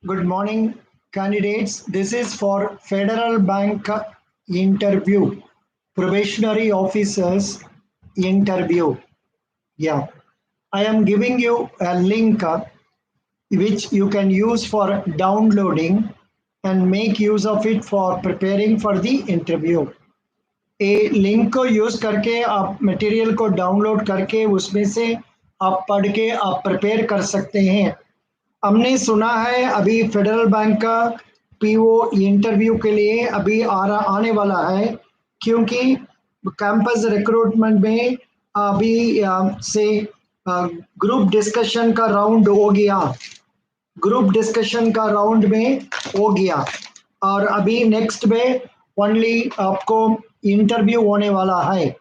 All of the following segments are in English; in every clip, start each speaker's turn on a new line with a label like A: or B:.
A: Good morning, candidates. This is for Federal Bank interview, probationary officers interview. Yeah, I am giving you a link which you can use for downloading and make use of it for preparing for the interview. A link को use करके आप material को download करके उसमें से आप पढ़ के आप प्रिपेयर कर सकते हैं। हमने सुना है अभी फेडरल बैंक का पीओ इंटरव्यू के लिए अभी आने वाला है, क्योंकि कैंपस रिक्रूटमेंट में अभी से ग्रुप डिस्कशन का राउंड हो गया, ग्रुप डिस्कशन का राउंड में हो गया और अभी नेक्स्ट में ओनली आपको इंटरव्यू होने वाला है।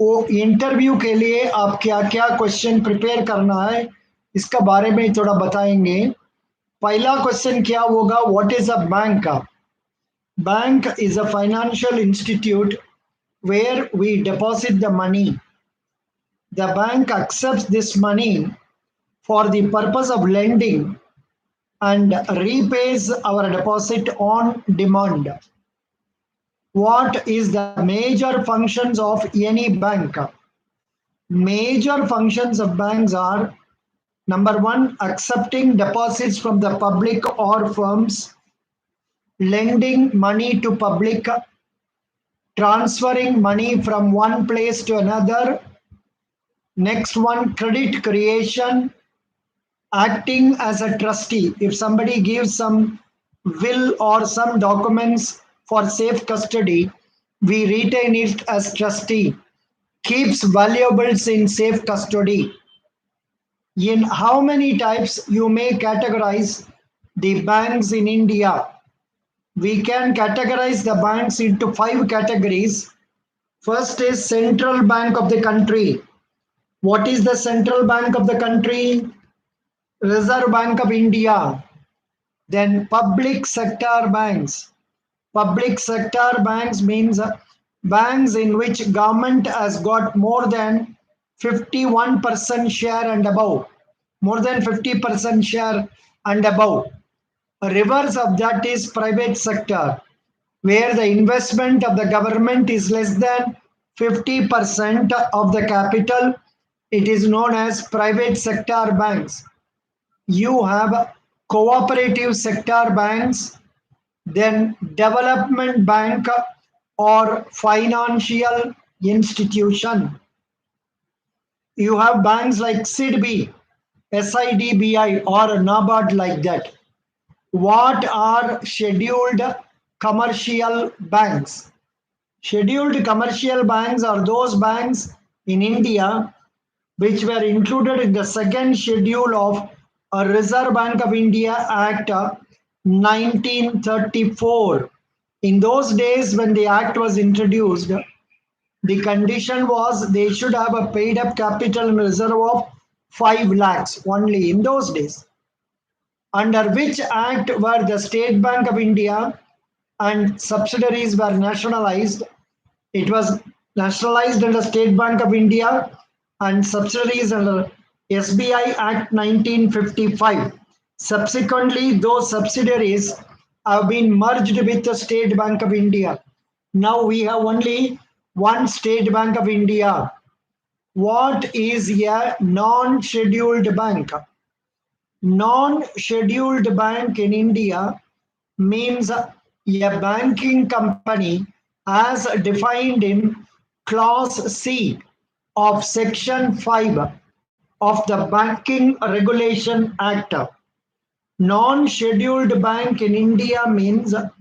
A: वो इंटरव्यू के लिए आप क्या क्या क्वेश्चन प्रिपेयर करना है इसका बारे में थोड़ा बताएंगे। पहला क्वेश्चन क्या होगा, what is a bank? Bank is a financial institute where we deposit the money. The bank accepts this money for the purpose of lending and repays our deposit on demand. What is the major functions of any bank? Major functions of banks are: number one, accepting deposits from the public or firms, lending money to public, transferring money from one place to another. Next one, credit creation, acting as a trustee. If somebody gives some will or some documents for safe custody, we retain it as trustee, keeps valuables in safe custody. In how many types you may categorize the banks in India? We can categorize the banks into 5 categories. First is central bank of the country. What is the central bank of the country? Reserve Bank of India. Then public sector banks. Public sector banks means banks in which government has got more than 51% share and above. More than 50% share and above. A reverse of that is private sector, where the investment of the government is less than 50% of the capital. It is known as private sector banks. You have cooperative sector banks, then development bank or financial institution. You have banks like SIDBI, SIDBI or NABARD like that. What are scheduled commercial banks? Scheduled commercial banks are those banks in India which were included in the second schedule of Reserve Bank of India Act 1934. In those days when the act was introduced, the condition was they should have a paid up capital in reserve of 5 lakhs only in those days. Under which act were the State Bank of India and subsidiaries were nationalized. It was nationalized under State Bank of India and subsidiaries under SBI Act 1955. Subsequently, those subsidiaries have been merged with the State Bank of India. Now we have only one State Bank of India. What is a non-scheduled bank? Non-scheduled bank in India means a banking company as defined in Clause C of Section 5 of the Banking Regulation Act. Non-scheduled bank in India means a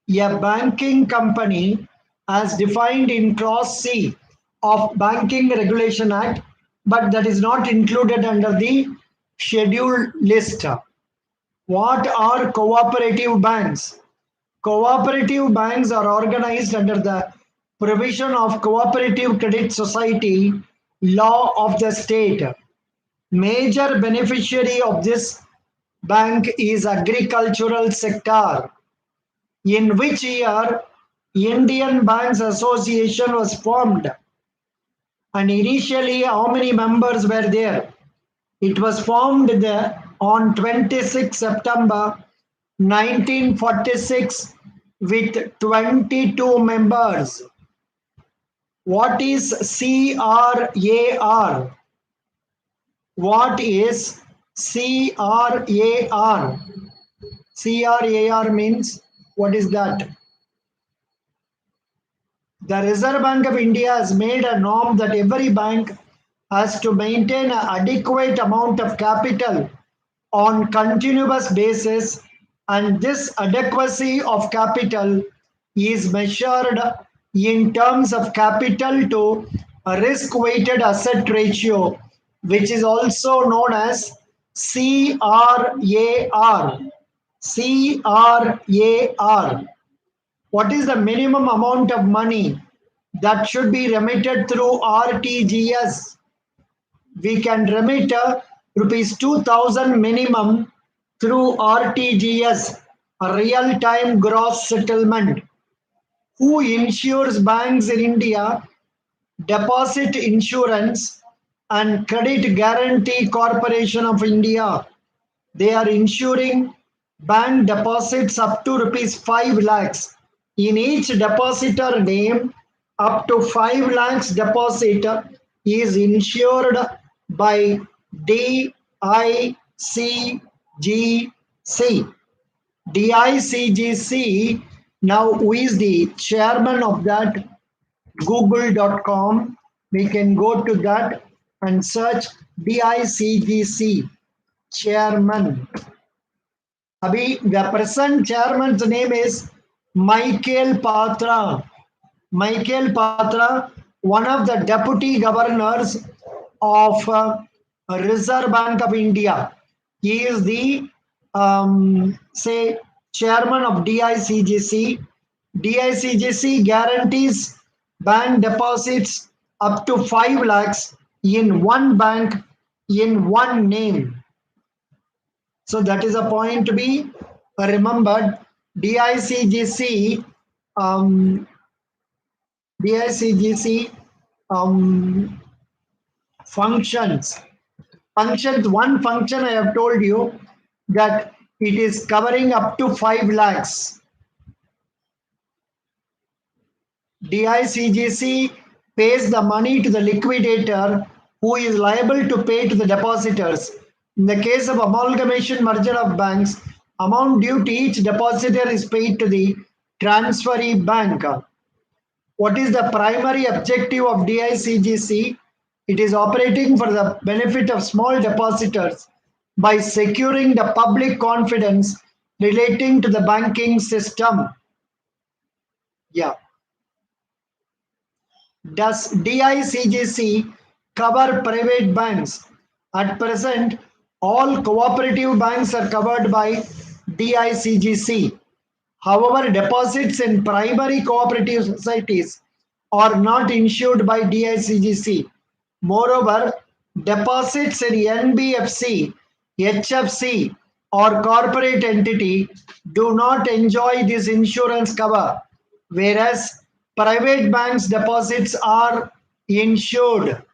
A: banking company as defined in Clause C of Banking Regulation Act, but that is not included under the scheduled list. What are cooperative banks? Cooperative banks are organized under the provision of Cooperative Credit Society law of the state. Major beneficiary of this bank is agricultural sector. In which year Indian Banks Association was formed? And initially how many members were there? It was formed on 26 September 1946 with 22 members. What is CRAR? What is CRAR? CRAR means, what is that? The Reserve Bank of India has made a norm that every bank has to maintain an adequate amount of capital on continuous basis, and this adequacy of capital is measured in terms of capital to a risk weighted asset ratio, which is also known as CRAR. CRAR. What is the minimum amount of money that should be remitted through RTGS? We can remit rupees 2000 minimum through RTGS, a real time gross settlement. Who insures banks in India? Deposit Insurance and Credit Guarantee Corporation of India. They are insuring bank deposits up to rupees 5 lakhs. In each depositor name, up to 5 lakhs deposit is insured by DICGC. DICGC, now who is the chairman of that? Google.com. We can go to that and search DICGC chairman. Abhi, the present chairman's name is Michael Patra. Michael Patra, one of the deputy governors of Reserve Bank of India. He is the say chairman of DICGC. DICGC guarantees bank deposits up to 5 lakhs in one bank in one name. So that is a point to be remembered. DICGC functions. One function I have told you that it is covering up to 5 lakhs. DICGC pays the money to the liquidator who is liable to pay to the depositors. In the case of amalgamation merger of banks, amount due to each depositor is paid to the transferee bank. What is the primary objective of DICGC? It is operating for the benefit of small depositors by securing the public confidence relating to the banking system. Yeah. Does DICGC cover private banks? At present, all cooperative banks are covered by DICGC. However, deposits in primary cooperative societies are not insured by DICGC. Moreover, deposits in NBFC, HFC, or corporate entity do not enjoy this insurance cover, whereas private banks' deposits are insured.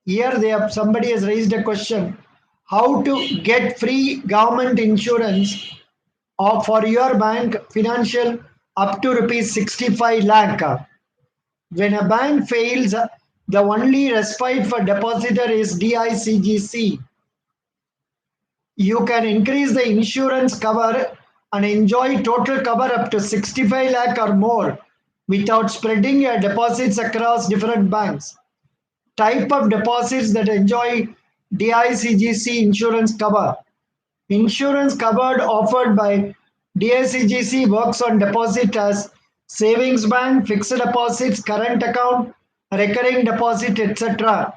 A: Here somebody has raised a question: how to get free government insurance for your bank financial up to rupees 65 lakh. When a bank fails, the only respite for depositor is DICGC. You can increase the insurance cover and enjoy total cover up to 65 lakh or more without spreading your deposits across different banks. Type of deposits that enjoy DICGC insurance cover. Insurance covered offered by DICGC works on deposit as savings bank, fixed deposits, current account, recurring deposit, etc.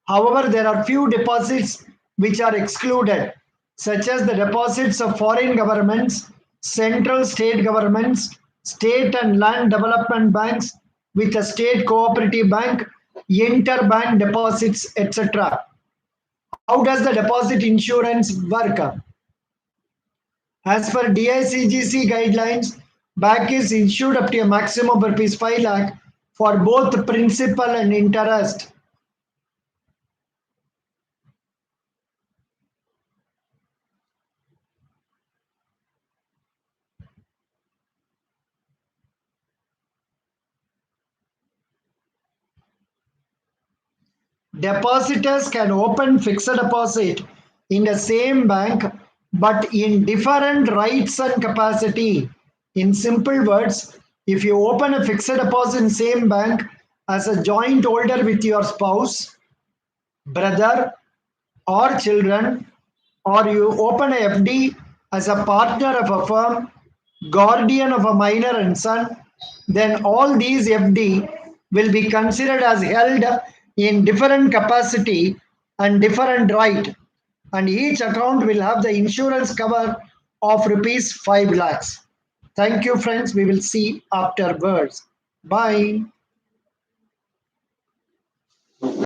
A: However, there are few deposits which are excluded, such as the deposits of foreign governments, central state governments, state and land development banks with a state cooperative bank, interbank deposits, etc. How does the deposit insurance work? As per DICGC guidelines, bank is insured up to a maximum of rupees 5 lakh for both principal and interest. Depositors can open fixed deposit in the same bank but in different rights and capacity. In simple words, if you open a fixed deposit in same bank as a joint holder with your spouse, brother, or children, or you open a FD as a partner of a firm, guardian of a minor and son, then all these FD will be considered as held in different capacity and different right, and each account will have the insurance cover of rupees 5 lakhs. Thank you, friends. We will see afterwards. Bye.